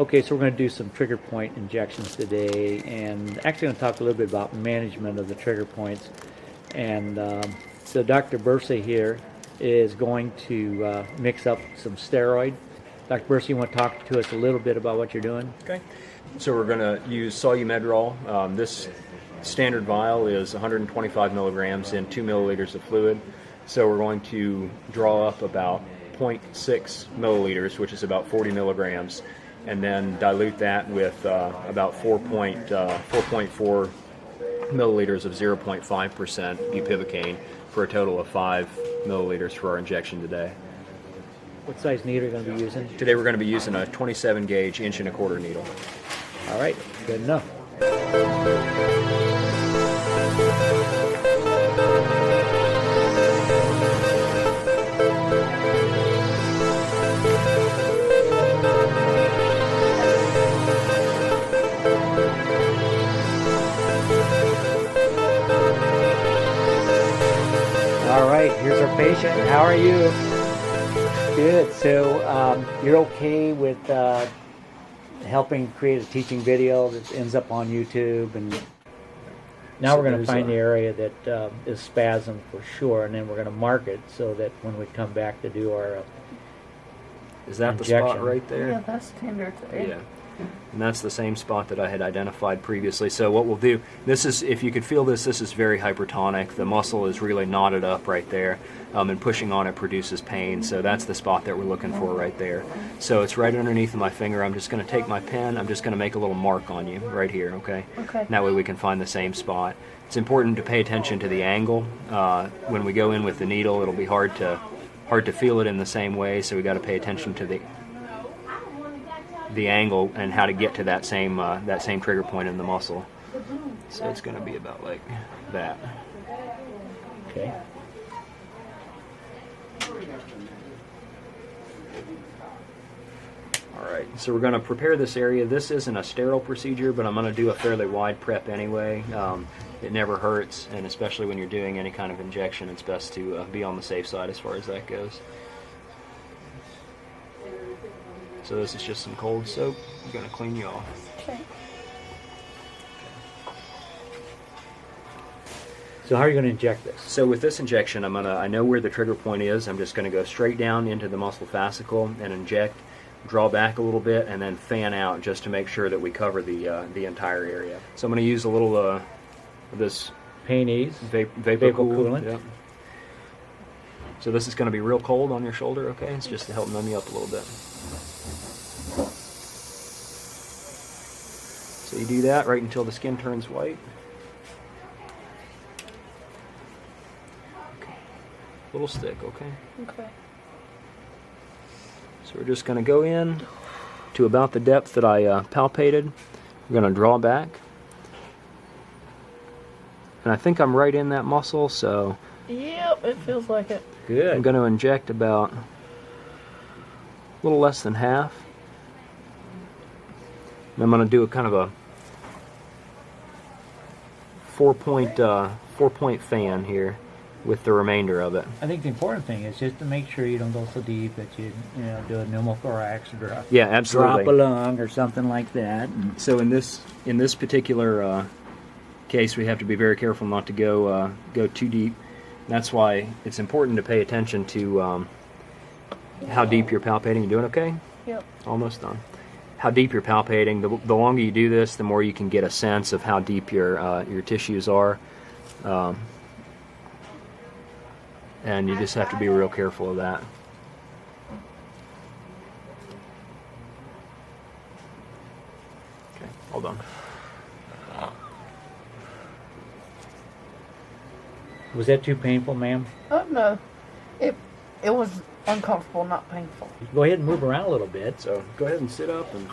Okay, so we're going to do some trigger point injections today, and actually going to talk a little bit about management of the trigger points. And so Dr. Bursa here is going to mix up some steroid. Dr. Bursa, you want to talk to us a little bit about what you're doing? Okay. So we're going to use Solumedrol. This standard vial is 125 milligrams in 2 milliliters of fluid. So we're going to draw up about 0.6 milliliters, which is about 40 milligrams, and then dilute that with about 4.4 milliliters of 0.5% bupivacaine for a total of 5 milliliters for our injection today. What size needle are you going to be using? Today we're going to be using a 27 gauge 1 1/4 inch needle. All right, good enough. All right, here's our patient. How are you? Good. So you're okay with helping create a teaching video that ends up on YouTube, and now So we're going to there's find the area that is spasm for sure, and then we're going to mark it so that when we come back to do our Is that the injection. spot right there? Yeah, that's tender today. Yeah. And that's the same spot that I had identified previously. So what we'll do, this is, if you could feel this, this is very hypertonic. The muscle is really knotted up right there, and pushing on it produces pain. So that's the spot that we're looking for right there. So it's right underneath my finger. I'm just going to take my pen. I'm just going to make a little mark on you right here, okay? Okay. And that way we can find the same spot. It's important to pay attention to the angle. When we go in with the needle, it'll be hard to feel it in the same way. So we got to pay attention to the angle and how to get to that same trigger point in the muscle. So it's going to be about like that. okay. All right. So we're going to prepare this area. This isn't a sterile procedure, but I'm going to do a fairly wide prep anyway. It never hurts, and especially when you're doing any kind of injection, it's best to be on the safe side as far as that goes. So this is just some cold soap. I'm going to clean you off. Okay. So how are you going to inject this? So with this injection, I know where the trigger point is. I'm just going to go straight down into the muscle fascicle and inject, draw back a little bit, and then fan out just to make sure that we cover the entire area. So I'm going to use a little of this Pain ease. vapor coolant. Yep. So this is going to be real cold on your shoulder, okay? It's just to help numb you up a little bit. So you do that right until the skin turns white. Okay. Little stick, okay? Okay. So we're just going to go in to about the depth that I palpated. We're going to draw back. And I think I'm right in that muscle, so Yep, it feels like it. Good. I'm going to inject about a little less than half. And I'm going to do a kind of a 4-point fan here with the remainder of it. I think the important thing is just to make sure you don't go so deep that you do a pneumothorax or a Yeah, absolutely. drop a lung or something like that. And So in this particular case, we have to be very careful not to go too deep. That's why it's important to pay attention to how deep you're palpating. You doing okay? Yep. Almost done. How deep you're palpating. The longer you do this, the more you can get a sense of how deep your tissues are. And you just have to be real careful of that. Okay, hold on. was that too painful, ma'am? Oh no, it was uncomfortable, not painful. Go ahead and move around a little bit. So go ahead and sit up and